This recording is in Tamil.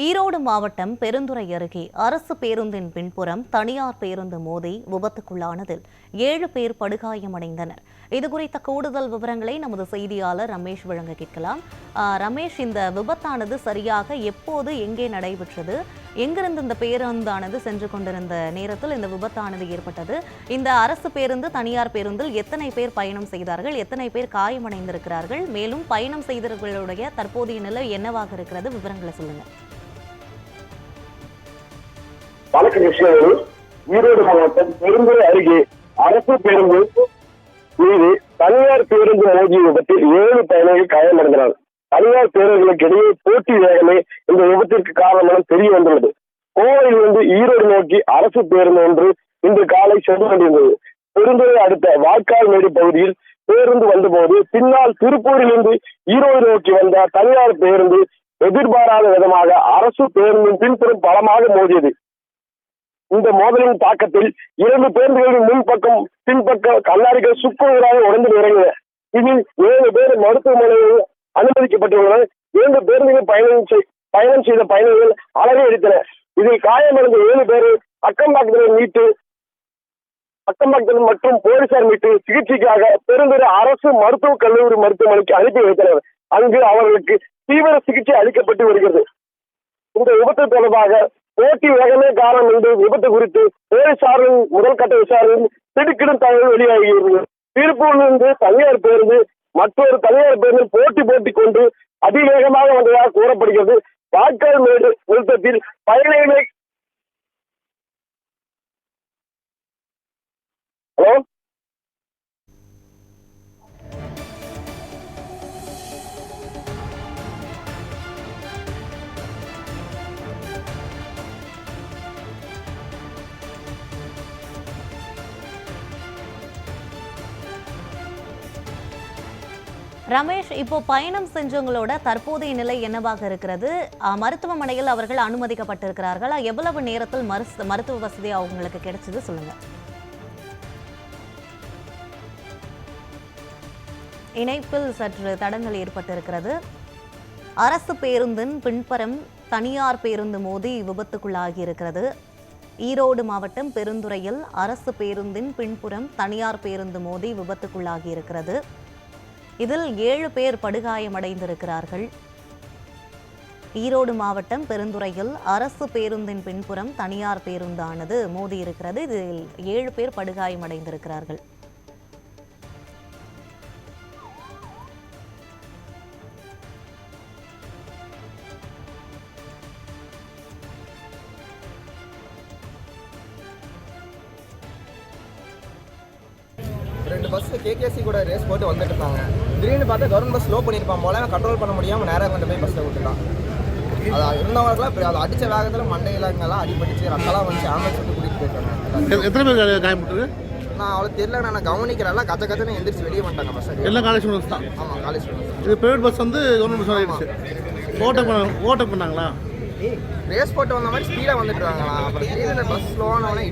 ஈரோடு மாவட்டம் பெருந்துறை அருகே அரசு பேருந்தின் பின்புறம் தனியார் பேருந்து மோதி விபத்துக்குள்ளானதில் 7 பேர் படுகாயமடைந்தனர். இதுகுறித்த கூடுதல் விவரங்களை நமது செய்தியாளர் ரமேஷ் வழங்க கேட்கலாம். ரமேஷ், இந்த விபத்தானது சரியாக எப்போது எங்கே நடைபெற்றது? எங்கிருந்து இந்த பேருந்தானது சென்று கொண்டிருந்த நேரத்தில் இந்த விபத்தானது ஏற்பட்டது? இந்த அரசு பேருந்து தனியார் பேருந்தில் எத்தனை பேர் பயணம் செய்தார்கள்? எத்தனை பேர் காயமடைந்திருக்கிறார்கள்? மேலும் பயணம் செய்தவர்களுடைய தற்போதைய நிலை என்னவாக இருக்கிறது? விவரங்களை சொல்லுங்க. வணக்கம் கிருஷ்ணவேணி. ஈரோடு மாவட்டம் பெருந்துறை அருகே அரசு பேருந்து மீது தனியார் பேருந்து மோதிய விபத்தில் 7 பயணிகள் காயமடைந்தனர். தனியார் பேருந்துகளுக்கு இடையே போட்டி வேகமே இந்த விபத்திற்கு காரணம் என தெரிய வந்துள்ளது. கோவையிலிருந்து ஈரோடு நோக்கி அரசு பேருந்து ஒன்று இன்று காலை சென்று கொண்டிருந்தது. பெருந்துறை அடுத்த வாய்க்கால் மேடு பகுதியில் பேருந்து வந்தபோது பின்னால் திருப்பூரிலிருந்து ஈரோடு நோக்கி வந்த தனியார் பேருந்து எதிர்பாராத விதமாக அரசு பேருந்தின் பின்புறம் பலமாக மோதியது. இந்த மோதலின் தாக்கத்தில் 2 பேருந்துகளின் முன்பக்கம் பின்பக்க கண்ணாடிகள் சுக்குநூறாக உடைந்து இறங்கின. இதில் 7 பேர் மருத்துவமனையில் அனுமதிக்கப்பட்டுள்ளனர். 2 பேருந்துகள் பயணம் செய்த பயணிகள் அலறி அடித்தனர். இதில் காயமடைந்த 7 பேரை அக்கம்பக்கத்தில் மற்றும் போலீசார் மீட்டு சிகிச்சைக்காக பெருந்துறை அரசு மருத்துவக் கல்லூரி மருத்துவமனைக்கு அனுப்பி வைத்தனர். அங்கு அவர்களுக்கு தீவிர சிகிச்சை அளிக்கப்பட்டு வருகிறது. இந்த விபத்து தொடர்பாக போட்டி வேகமே காரணம் என்று விபத்து குறித்து போலீசாரின் முதல் கட்ட விசாரணையில் திடுக்கிடும் தகவல் வெளியாகியுள்ளது. திருப்பூரிலிருந்து தனியார் பேருந்து மற்றொரு தனியார் பேருந்து போட்டி கொண்டு அதிவேகமாக வந்ததாக கூறப்படுகிறது. வாய்க்கால் மேடு நிறுத்தத்தில் பயணிகளை ஹலோ ரமேஷ், இப்போ பயணம் செஞ்சவங்களோட தற்போதைய நிலை என்னவாக இருக்கிறது? மருத்துவமனையில் அவர்கள் அனுமதிக்கப்பட்டிருக்கிறார்களா? எவ்வளவு நேரத்தில் மருத்துவ வசதி அவங்களுக்கு கிடைச்சது? சொல்லுங்க. இணைப்பில் சற்று தடங்கள் ஏற்பட்டிருக்கிறது. அரசு பேருந்தின் பின்புறம் தனியார் பேருந்து மோதி விபத்துக்குள்ளாகி இருக்கிறது. ஈரோடு மாவட்டம் பெருந்துறையில் அரசு பேருந்தின் பின்புறம் தனியார் பேருந்து மோதி விபத்துக்குள்ளாகி இருக்கிறது. இதில் 7 பேர் படுகாயமடைந்திருக்கிறார்கள். ஈரோடு மாவட்டம் பெருந்துறையில் அரசு பேருந்தின் பின்புறம் தனியார் பேருந்தானது மோதியிருக்கிறது. இதில் 7 பேர் படுகாயமடைந்திருக்கிறார்கள். ரெண்டு பஸ் கேகேசி கூட ரேஸ் போட்டு வந்துட்டு இருந்தாங்க. திடீர்னு பார்த்தா கவர்மெண்ட் பஸ் ஸ்லோ பண்ணியிருப்பான் போல, கண்ட்ரோல் பண்ண முடியாமல் நேராக கொண்டு போய் பஸ்ஸில் விட்டுட்டான். அது இருந்தவங்களுக்குலாம் அதை அடித்த வேகத்தில் மண்டையில் இங்கெல்லாம் அடிபட்டுச்சு, ரத்தெல்லாம் வந்து ஆம்புலன்ஸ் விட்டு கூட்டிகிட்டு போயிருக்காங்க. எத்தனை பேர் காயப்பட்டது? நான் அவ்வளோ தெரியல, நான் கவனிக்கிறேன். கச்சன்னு எந்திரிச்சு வெளியே வந்துட்டாங்க பஸ். எல்லாம் காலேஜ் ஸ்டூடெண்ட்ஸ் தான். ஆமாம், காலேஜ் ஸ்டூடெண்ட்ஸ். இது ப்ரைவேட் பஸ் வந்து கவர்மெண்ட் பஸ் ஆகிடுச்சு. ஓட்ட பண்ணாங்களா? ரேஸ் போட்டு வந்த மாதிரி ஸ்பீடாக வந்துட்டு இருக்காங்களா? அப்புறம் திடீர்னு பஸ் ஸ்லோவானவனே